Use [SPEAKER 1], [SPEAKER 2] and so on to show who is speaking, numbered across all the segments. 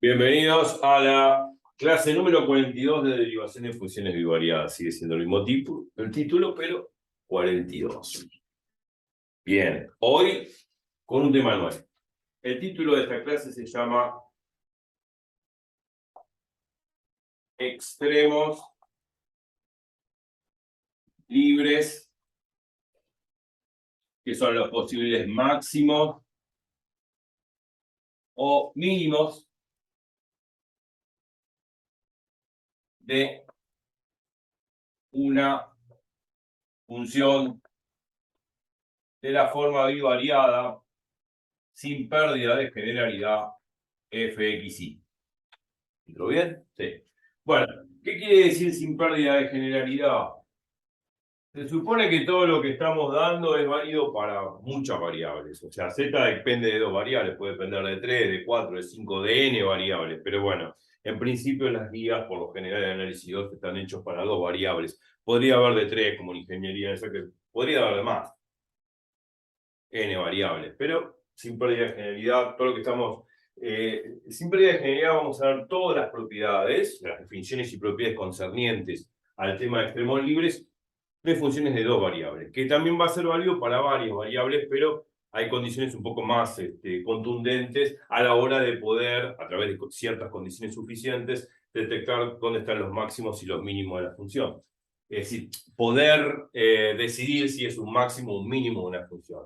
[SPEAKER 1] Bienvenidos a la clase número 42 de derivación de funciones bivariadas. Sigue siendo el mismo el título, pero 42. Bien, hoy con un tema nuevo. El título de esta clase se llama Extremos libres, que son los posibles máximos o mínimos de una función de la forma bivariada sin pérdida de generalidad fxy. ¿Lo bien? Sí. Bueno, ¿qué quiere decir sin pérdida de generalidad? Se supone que todo lo que estamos dando es válido para muchas variables. O sea, z depende de dos variables, puede depender de 3, de 4, de 5, de n variables. Pero bueno, en principio las guías, por lo general, de análisis 2 están hechos para dos variables. Podría haber de 3, como en ingeniería, que podría haber de más, n variables. Pero sin pérdida de generalidad, todo lo que estamos... sin pérdida de generalidad vamos a ver todas las propiedades, las definiciones y propiedades concernientes al tema de extremos libres, de funciones de dos variables, que también va a ser válido para varias variables, pero hay condiciones un poco más contundentes a la hora de poder, a través de ciertas condiciones suficientes, detectar dónde están los máximos y los mínimos de la función. Es decir, poder decidir si es un máximo o un mínimo de una función.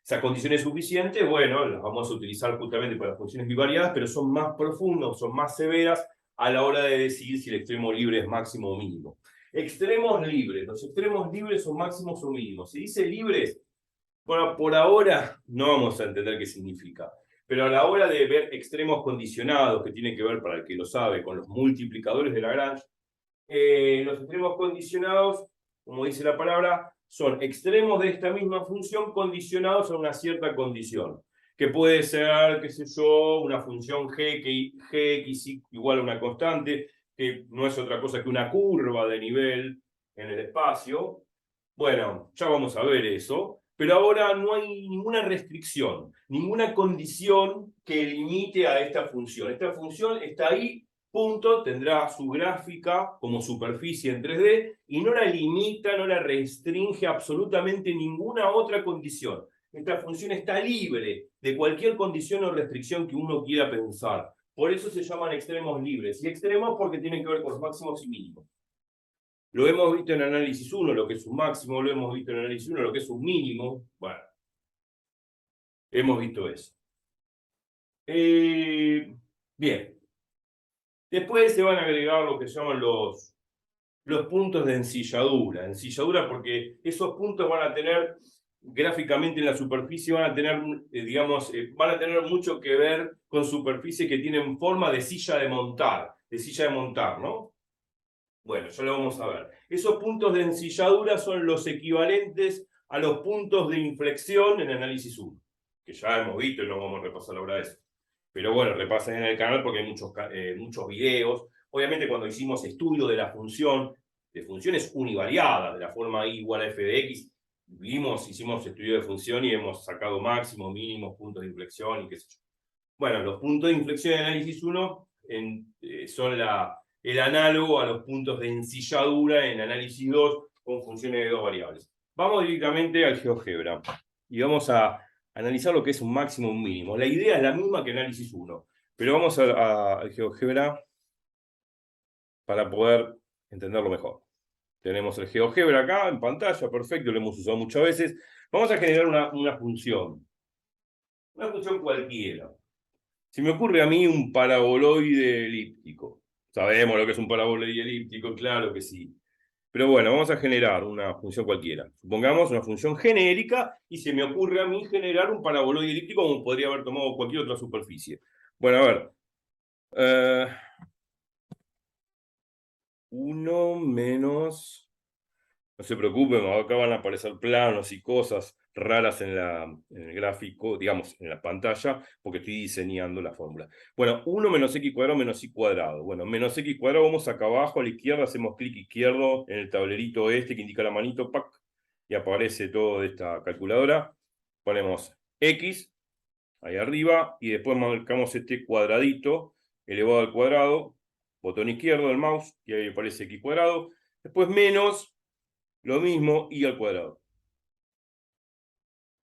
[SPEAKER 1] Esas condiciones suficientes, bueno, las vamos a utilizar justamente para funciones bivariadas, pero son más profundas, son más severas a la hora de decidir si el extremo libre es máximo o mínimo. Extremos libres. Los extremos libres son máximos o mínimos. Si dice libres, bueno, por ahora no vamos a entender qué significa. Pero a la hora de ver extremos condicionados, que tiene que ver, para el que lo sabe, con los multiplicadores de Lagrange, los extremos condicionados, como dice la palabra, son extremos de esta misma función condicionados a una cierta condición, que puede ser, qué sé yo, una función g, que gx igual a una constante, que no es otra cosa que una curva de nivel en el espacio. Bueno, ya vamos a ver eso, pero ahora no hay ninguna restricción, ninguna condición que limite a esta función. Esta función está ahí, punto, tendrá su gráfica como superficie en 3D y no la limita, no la restringe absolutamente ninguna otra condición. Esta función está libre de cualquier condición o restricción que uno quiera pensar. Por eso se llaman extremos libres. Y extremos porque tienen que ver con los máximos y mínimos. Lo hemos visto en análisis 1, lo que es un máximo, lo hemos visto en análisis 1, lo que es un mínimo. Bueno, hemos visto eso. Bien. Después se van a agregar lo que se llaman los puntos de ensilladura. Ensilladura porque esos puntos van a tener, gráficamente en la superficie, van a tener, digamos, van a tener mucho que ver con superficies que tienen forma de silla de montar, ¿no? Bueno, ya lo vamos a ver. Esos puntos de ensilladura son los equivalentes a los puntos de inflexión en análisis 1, que ya hemos visto y no vamos a repasar ahora eso. Pero bueno, repasen en el canal porque hay muchos videos. Obviamente cuando hicimos estudio de la función, de funciones univariadas, de la forma y igual a f de x, hicimos estudio de función y hemos sacado máximos, mínimos, puntos de inflexión y qué sé yo. Bueno, los puntos de inflexión en análisis 1 son el análogo a los puntos de ensilladura en análisis 2 con funciones de dos variables. Vamos directamente al GeoGebra y vamos a analizar lo que es un máximo y un mínimo. La idea es la misma que análisis 1, pero vamos al GeoGebra para poder entenderlo mejor. Tenemos el GeoGebra acá en pantalla, perfecto, lo hemos usado muchas veces. Vamos a generar una función cualquiera. Se me ocurre a mí un paraboloide elíptico. Sabemos lo que es un paraboloide elíptico, claro que sí. Pero bueno, vamos a generar una función cualquiera. Supongamos una función genérica y se me ocurre a mí generar un paraboloide elíptico como podría haber tomado cualquier otra superficie. Bueno, a ver. 1 menos... No se preocupen, acá van a aparecer planos y cosas raras en el gráfico, digamos, en la pantalla, porque estoy diseñando la fórmula. Bueno, 1 menos x cuadrado menos y cuadrado. Bueno, menos x cuadrado, vamos acá abajo a la izquierda, hacemos clic izquierdo en el tablerito este que indica la manito, ¡pac! Y aparece todo de esta calculadora. Ponemos x ahí arriba, y después marcamos este cuadradito elevado al cuadrado, botón izquierdo del mouse, y ahí aparece x cuadrado, después menos, lo mismo, y al cuadrado.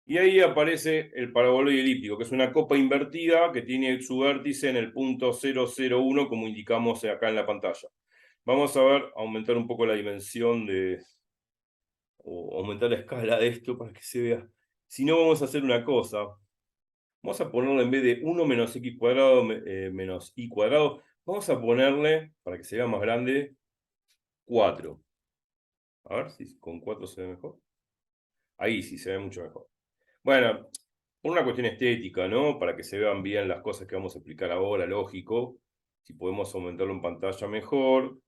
[SPEAKER 1] Y ahí aparece el paraboloide elíptico, que es una copa invertida que tiene su vértice en el punto 0,01, como indicamos acá en la pantalla. Vamos a ver, aumentar un poco la dimensión o aumentar la escala de esto para que se vea. Si no, vamos a hacer una cosa. Vamos a ponerle en vez de 1 menos x cuadrado menos y cuadrado, vamos a ponerle, para que se vea más grande, 4. A ver si con 4 se ve mejor. Ahí sí se ve mucho mejor. Bueno, por una cuestión estética, ¿no? Para que se vean bien las cosas que vamos a explicar ahora, lógico. Si podemos aumentarlo en pantalla mejor.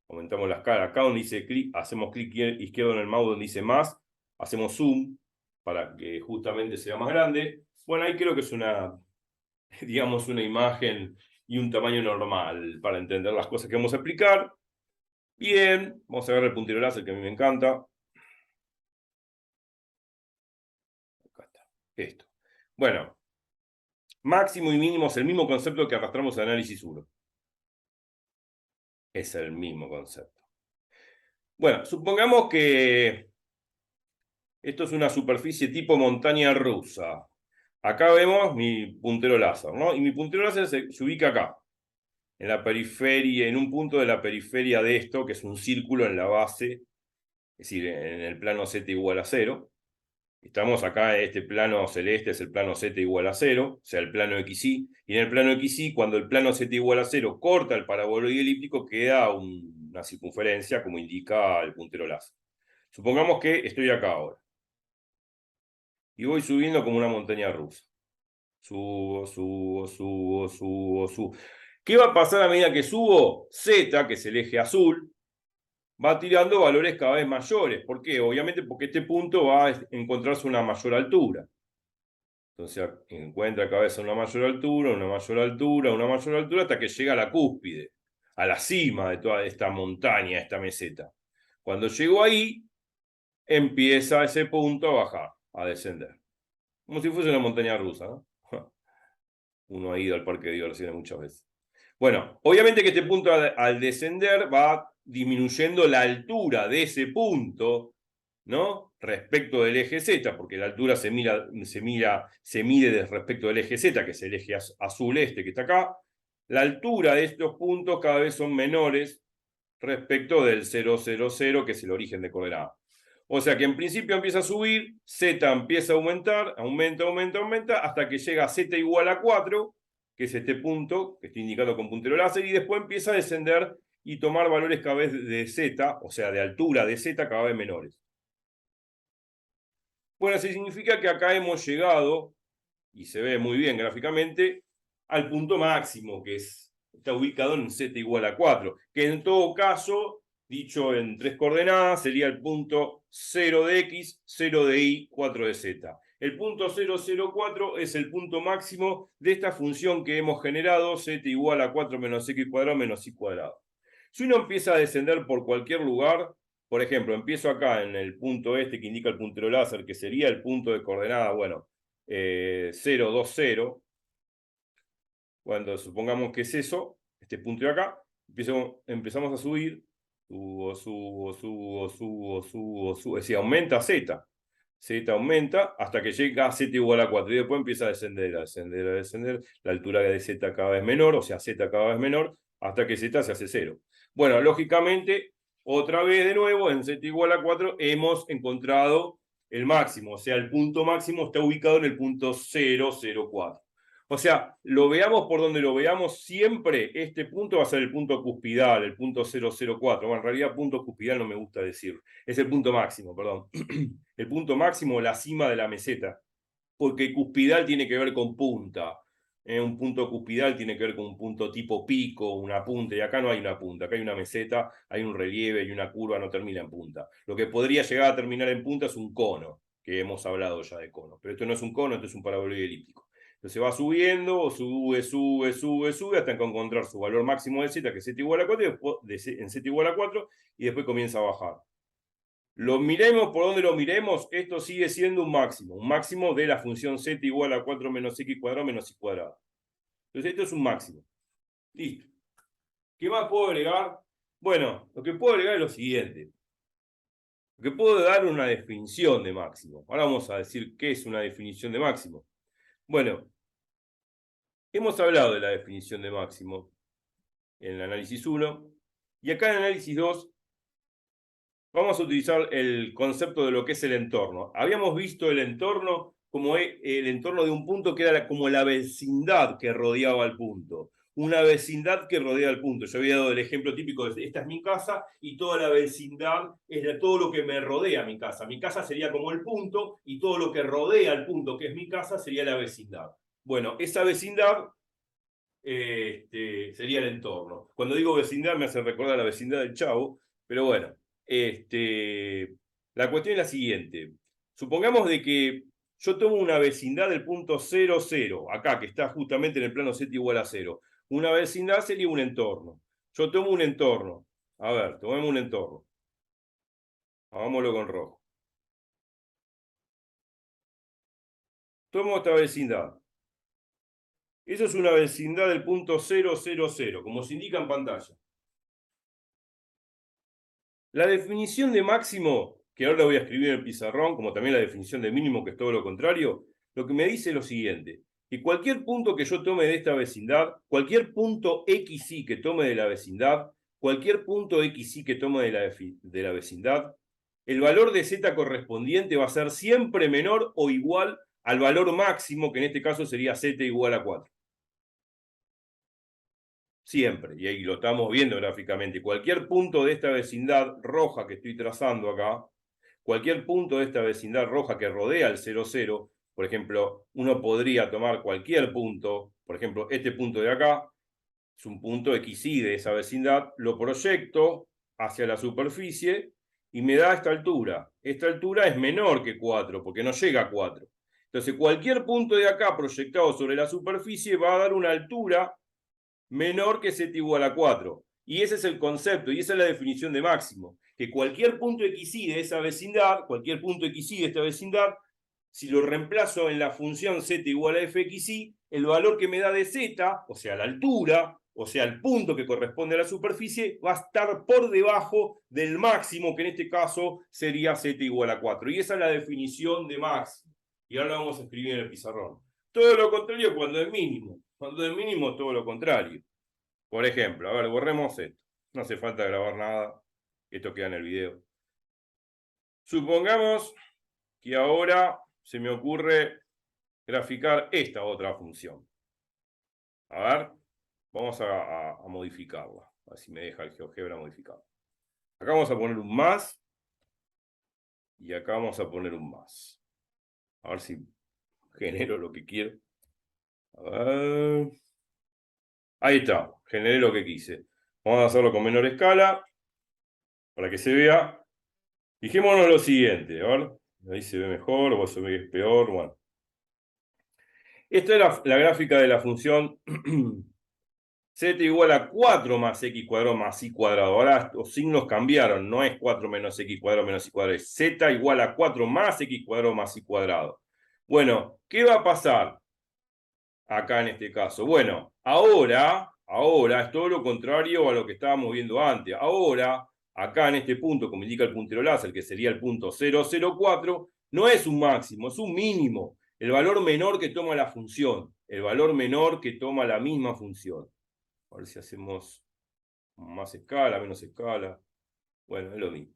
[SPEAKER 1] Aumentamos la escala. Acá donde dice clic, hacemos clic izquierdo en el mouse donde dice más. Hacemos zoom para que justamente sea más grande. Bueno, ahí creo que es una, digamos, una imagen y un tamaño normal para entender las cosas que vamos a explicar. Bien, vamos a ver el puntero láser que a mí me encanta. Acá está, esto. Bueno, máximo y mínimo es el mismo concepto que arrastramos en análisis 1. Es el mismo concepto. Bueno, supongamos que esto es una superficie tipo montaña rusa. Acá vemos mi puntero láser, ¿no? Y mi puntero láser se ubica acá, en la periferia, en un punto de la periferia de esto, que es un círculo en la base, es decir, en el plano z igual a 0. Estamos acá, este plano celeste es el plano z igual a 0, o sea, el plano XY. Y en el plano XY, cuando el plano z igual a 0 corta el paraboloide elíptico, queda una circunferencia, como indica el puntero láser. Supongamos que estoy acá ahora. Y voy subiendo como una montaña rusa. Subo, subo, subo, subo, subo. ¿Qué va a pasar a medida que subo? Z, que es el eje azul, va tirando valores cada vez mayores. ¿Por qué? Obviamente porque este punto va a encontrarse una mayor altura. Entonces encuentra cada vez una mayor altura, una mayor altura, una mayor altura, hasta que llega a la cúspide, a la cima de toda esta montaña, esta meseta. Cuando llegó ahí, empieza ese punto a bajar, a descender. Como si fuese una montaña rusa, ¿no? Uno ha ido al parque de diversiones muchas veces. Bueno, obviamente que este punto al descender va disminuyendo la altura de ese punto, ¿no? Respecto del eje Z, porque la altura se mide respecto del eje Z, que es el eje azul este que está acá. La altura de estos puntos cada vez son menores respecto del 0, 0, 0, que es el origen de coordenada. O sea que en principio empieza a subir, Z empieza a aumentar, aumenta, aumenta, aumenta, hasta que llega a Z igual a 4, que es este punto que estoy indicando con puntero láser, y después empieza a descender y tomar valores cada vez de Z, o sea, de altura de Z cada vez menores. Bueno, eso significa que acá hemos llegado, y se ve muy bien gráficamente, al punto máximo, que está ubicado en Z igual a 4, que en todo caso, dicho en 3 coordenadas, sería el punto 0 de X, 0 de Y, 4 de Z. El punto 0,04 es el punto máximo de esta función que hemos generado, Z igual a 4 menos X cuadrado menos Y cuadrado. Si uno empieza a descender por cualquier lugar, por ejemplo, empiezo acá en el punto este que indica el puntero láser, que sería el punto de coordenada, bueno, 0, 2, 0. Cuando supongamos que es eso, este punto de acá, empezamos a subir, subo, subo, subo, subo, subo, subo, es decir, aumenta Z. Z aumenta hasta que llega a Z igual a 4 y después empieza a descender, a descender, a descender. La altura de Z cada vez menor, o sea, Z cada vez menor, hasta que Z se hace 0. Bueno, lógicamente, otra vez de nuevo, en Z igual a 4 hemos encontrado el máximo, o sea, el punto máximo está ubicado en el punto 0,04. O sea, lo veamos por donde lo veamos, siempre este punto va a ser el punto cuspidal, el punto 0,04. Bueno, en realidad punto cuspidal no me gusta decir, es el punto máximo, perdón. El punto máximo, la cima de la meseta, porque cuspidal tiene que ver con punta. Un punto cuspidal tiene que ver con un punto tipo pico, una punta, y acá no hay una punta, acá hay una meseta, hay un relieve y una curva, no termina en punta. Lo que podría llegar a terminar en punta es un cono, que hemos hablado ya de cono, pero esto no es un cono, esto es un paraboloide elíptico. Entonces va subiendo, sube, sube, sube, sube, hasta encontrar su valor máximo de Z, que es Z igual a 4, y después, en Z igual a 4, y después comienza a bajar. Lo miremos por donde lo miremos, esto sigue siendo un máximo de la función z igual a 4 menos x cuadrado menos y cuadrado. Entonces esto es un máximo. Listo. ¿Qué más puedo agregar? Bueno, lo que puedo agregar es lo siguiente. Lo que puedo dar una definición de máximo. Ahora vamos a decir qué es una definición de máximo. Bueno, hemos hablado de la definición de máximo en el análisis 1, y acá en el análisis 2 vamos a utilizar el concepto de lo que es el entorno. Habíamos visto el entorno como el entorno de un punto que era como la vecindad que rodeaba el punto. Una vecindad que rodea el punto. Yo había dado el ejemplo típico de esta es mi casa y toda la vecindad es de todo lo que me rodea mi casa. Mi casa sería como el punto y todo lo que rodea el punto, que es mi casa, sería la vecindad. Bueno, esa vecindad sería el entorno. Cuando digo vecindad me hace recordar la vecindad del Chavo, pero bueno. La cuestión es la siguiente. Supongamos de que yo tomo una vecindad del punto 0, 0, acá, que está justamente en el plano z igual a 0. Una vecindad sería un entorno. Yo tomo un entorno. A ver, tomemos un entorno. Hagámoslo con rojo. Tomo esta vecindad. Eso es una vecindad del punto 0, 0, 0, como se indica en pantalla. La definición de máximo, que ahora la voy a escribir en el pizarrón, como también la definición de mínimo, que es todo lo contrario, lo que me dice es lo siguiente, que cualquier punto que yo tome de esta vecindad, cualquier punto XY que tome de la vecindad, cualquier punto XY que tome de la vecindad, el valor de Z correspondiente va a ser siempre menor o igual al valor máximo, que en este caso sería Z igual a 4. Siempre, y ahí lo estamos viendo gráficamente, cualquier punto de esta vecindad roja que estoy trazando acá, cualquier punto de esta vecindad roja que rodea el 0, 0, por ejemplo, uno podría tomar cualquier punto, por ejemplo, este punto de acá, es un punto XY de esa vecindad, lo proyecto hacia la superficie y me da esta altura. Esta altura es menor que 4, porque no llega a 4. Entonces, cualquier punto de acá proyectado sobre la superficie va a dar una altura menor que z igual a 4. Y ese es el concepto, y esa es la definición de máximo. Que cualquier punto XY de esa vecindad, cualquier punto XY de esta vecindad, si lo reemplazo en la función z igual a fxy, el valor que me da de z, o sea, la altura, o sea, el punto que corresponde a la superficie, va a estar por debajo del máximo, que en este caso sería z igual a 4. Y esa es la definición de máximo. Y ahora lo vamos a escribir en el pizarrón. Todo lo contrario cuando es mínimo. Cuando es mínimo es todo lo contrario. Por ejemplo, a ver, borremos esto. No hace falta grabar nada. Esto queda en el video. Supongamos que ahora se me ocurre graficar esta otra función. A ver, vamos a modificarla. A ver si me deja el GeoGebra modificar. Acá vamos a poner un más. Y acá vamos a poner un más. A ver si genero lo que quiero. A ver. Ahí está, generé lo que quise. Vamos a hacerlo con menor escala, para que se vea. Fijémonos lo siguiente, a ver, ahí se ve mejor, o se ve que es peor, bueno. Esta es la gráfica de la función z igual a 4 más x cuadrado más y cuadrado. Ahora los signos cambiaron, no es 4 menos x cuadrado menos y cuadrado, es z igual a 4 más x cuadrado más y cuadrado. Bueno, ¿qué va a pasar acá en este caso? Bueno, ahora es todo lo contrario a lo que estábamos viendo antes. Ahora, acá en este punto, como indica el puntero láser, que sería el punto 004, no es un máximo, es un mínimo. El valor menor que toma la función. El valor menor que toma la misma función. A ver si hacemos más escala, menos escala. Bueno, es lo mismo.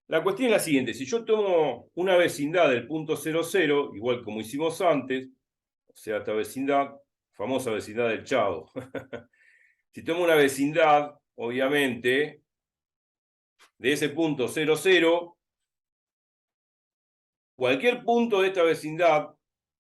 [SPEAKER 1] La cuestión es la siguiente. Si yo tomo una vecindad del punto 00, igual como hicimos antes, o sea, esta vecindad, famosa vecindad del Chavo. Si tomo una vecindad, obviamente, de ese punto 00, cualquier punto de esta vecindad,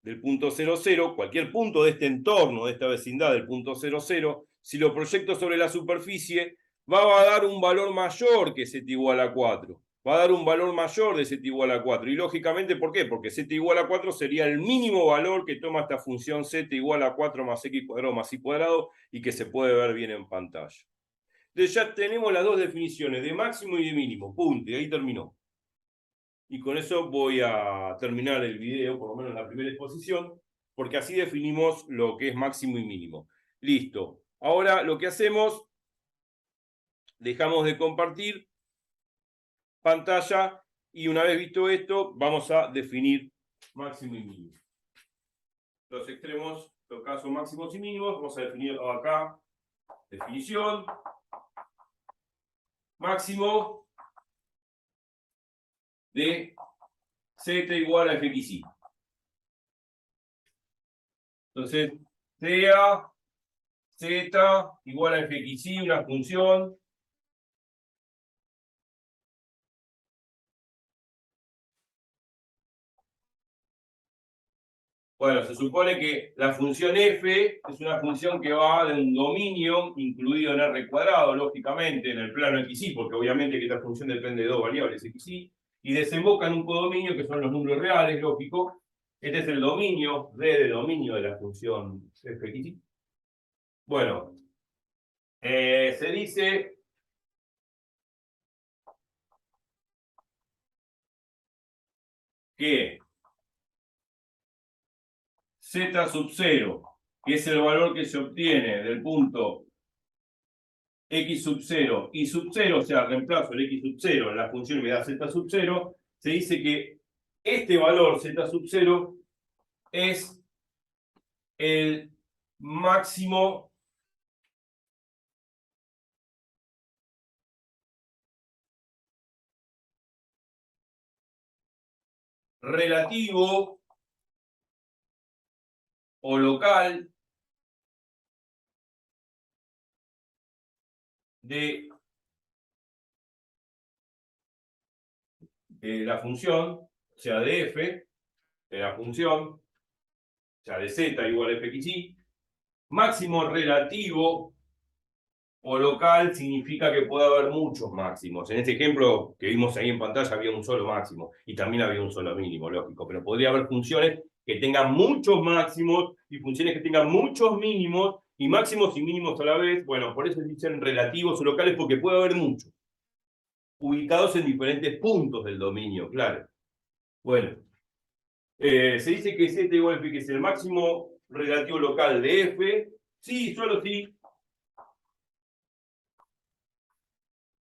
[SPEAKER 1] del punto 00, cualquier punto de este entorno de esta vecindad del punto 00, si lo proyecto sobre la superficie, va a dar un valor mayor que z igual a 4. Va a dar un valor mayor de z igual a 4. Y lógicamente, ¿por qué? Porque z igual a 4 sería el mínimo valor que toma esta función z igual a 4 más x cuadrado más y cuadrado y que se puede ver bien en pantalla. Entonces ya tenemos las dos definiciones, de máximo y de mínimo. Punto, y ahí terminó. Y con eso voy a terminar el video, por lo menos la primera exposición, porque así definimos lo que es máximo y mínimo. Listo. Ahora lo que hacemos, dejamos de compartir pantalla y una vez visto esto, vamos a definir máximo y mínimo. Los extremos, los casos máximos y mínimos, vamos a definir acá, definición, máximo de z igual a fxy. Entonces, sea z igual a fxy, una función bueno, se supone que la función f es una función que va de un dominio incluido en R cuadrado, lógicamente, en el plano xy, porque obviamente que esta función depende de dos variables xy, y desemboca en un codominio que son los números reales, lógico. Este es el dominio, D de dominio de la función fxy. Bueno, se dice que z sub 0, que es el valor que se obtiene del punto x sub 0 y sub 0, o sea, reemplazo el x sub 0 en la función y me da z sub 0, se dice que este valor z sub 0 es el máximo relativo o local de la función, o sea, de f, de la función, o sea, de z igual a fxy, máximo relativo o local significa que puede haber muchos máximos. En este ejemplo que vimos ahí en pantalla había un solo máximo y también había un solo mínimo, lógico, pero podría haber funciones que tengan muchos máximos y funciones que tengan muchos mínimos y máximos y mínimos a la vez. Bueno, por eso se dicen relativos o locales porque puede haber muchos, ubicados en diferentes puntos del dominio, claro. Bueno, se dice que Z igual a F, que es el máximo relativo local de F. Sí, solo sí.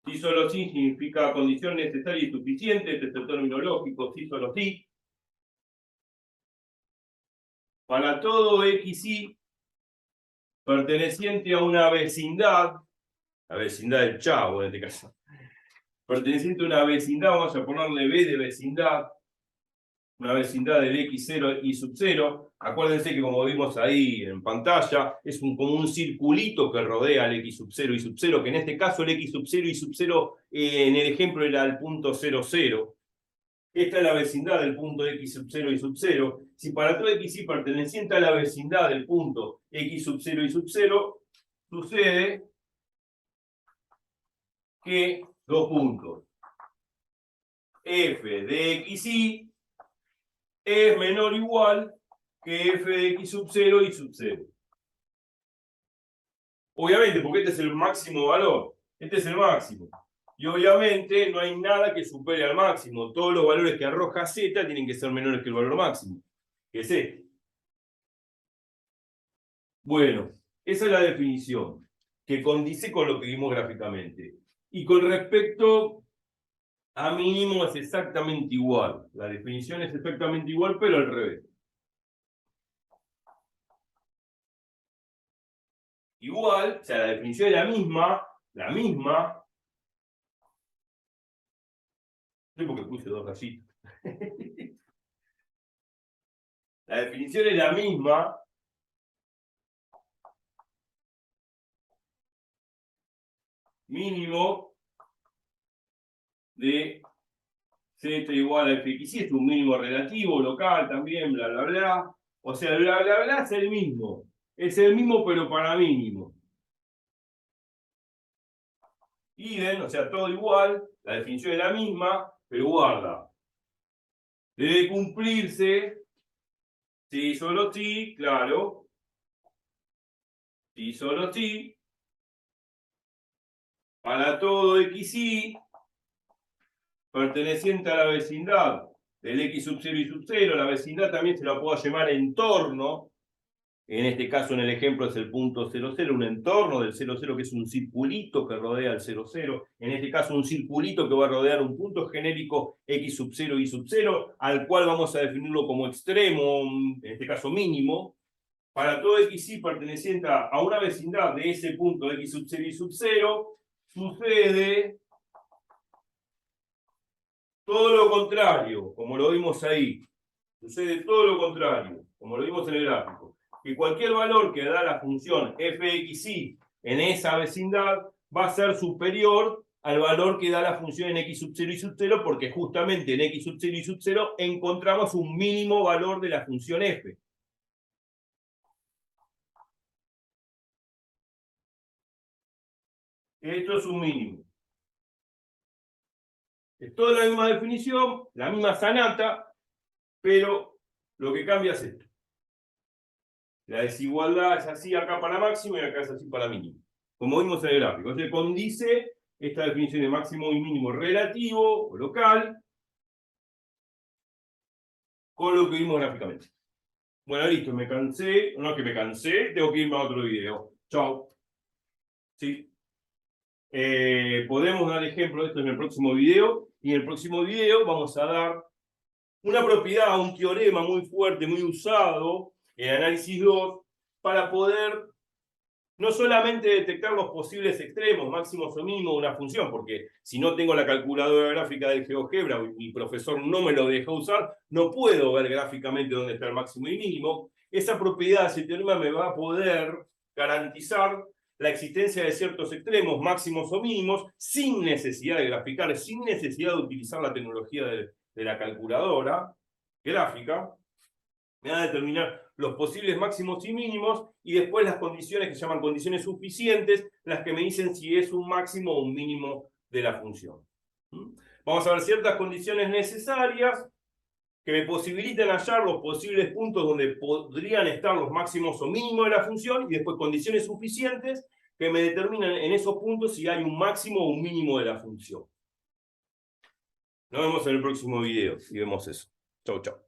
[SPEAKER 1] Sí, solo sí significa condición necesaria y suficiente, este es el término lógico, sí, solo sí. Para todo XY perteneciente a una vecindad, la vecindad del Chavo en este caso, perteneciente a una vecindad, vamos a ponerle B de vecindad, una vecindad del X0 y sub 0. Acuérdense que como vimos ahí en pantalla, es como un circulito que rodea al X sub 0 y sub 0, que en este caso el X sub 0 y sub 0 en el ejemplo era el punto 0, 0. Esta es la vecindad del punto X sub 0 y sub 0. Si para todo XY perteneciente a la vecindad del punto X sub 0 y sub 0, sucede que dos puntos f de XY es menor o igual que f de x sub 0 y sub 0. Obviamente, porque este es el máximo valor. Este es el máximo. Y obviamente no hay nada que supere al máximo. Todos los valores que arroja z tienen que ser menores que el valor máximo, que es este. Bueno, esa es la definición, que condice con lo que vimos gráficamente. Y con respecto a mínimo es exactamente igual. La definición es exactamente igual, pero al revés. Igual, o sea, la definición es la misma. No sé por qué puse dos rayitas. La definición es la misma. Mínimo de z igual a fxy, es un mínimo relativo, local también, bla, bla, bla. O sea, bla, bla, bla es el mismo. Es el mismo, pero para mínimo. Idem, o sea, todo igual, la definición es la misma, pero guarda. Debe cumplirse, sí, solo sí, claro. Sí, solo sí. para todo xy perteneciente a la vecindad del x sub 0 y sub 0, la vecindad también se la puedo llamar entorno, en este caso en el ejemplo es el punto 0, 0, un entorno del 0, 0 que es un circulito que rodea el 0, 0, en este caso un circulito que va a rodear un punto genérico x sub 0 y sub 0, al cual vamos a definirlo como extremo, en este caso mínimo, para todo xy perteneciente a una vecindad de ese punto x sub 0 y sub 0, sucede todo lo contrario, como lo vimos ahí. Sucede todo lo contrario, como lo vimos en el gráfico. Que cualquier valor que da la función fxy en esa vecindad va a ser superior al valor que da la función en x sub 0 y sub 0, porque justamente en x sub 0 y sub 0 encontramos un mínimo valor de la función f. Esto es un mínimo. Es toda la misma definición, la misma sanata, pero lo que cambia es esto. La desigualdad es así acá para máximo y acá es así para mínimo. Como vimos en el gráfico. Se condice esta definición de máximo y mínimo relativo o local con lo que vimos gráficamente. Bueno, listo, me cansé. No es que me cansé, tengo que irme a otro video. Chao. ¿Sí? Podemos dar ejemplo de esto en el próximo video. Y en el próximo video vamos a dar una propiedad, un teorema muy fuerte, muy usado en análisis 2 para poder no solamente detectar los posibles extremos, máximos o mínimos de una función, porque si no tengo la calculadora gráfica del GeoGebra, mi profesor no me lo deja usar, no puedo ver gráficamente dónde está el máximo y mínimo. Esa propiedad, ese teorema me va a poder garantizar la existencia de ciertos extremos, máximos o mínimos, sin necesidad de graficar, sin necesidad de utilizar la tecnología de la calculadora gráfica. Me va a determinar los posibles máximos y mínimos y después las condiciones que se llaman condiciones suficientes, las que me dicen si es un máximo o un mínimo de la función. Vamos a ver ciertas condiciones necesarias que me posibilitan hallar los posibles puntos donde podrían estar los máximos o mínimos de la función y después condiciones suficientes que me determinan en esos puntos si hay un máximo o un mínimo de la función. Nos vemos en el próximo video y vemos eso. Chau, chau.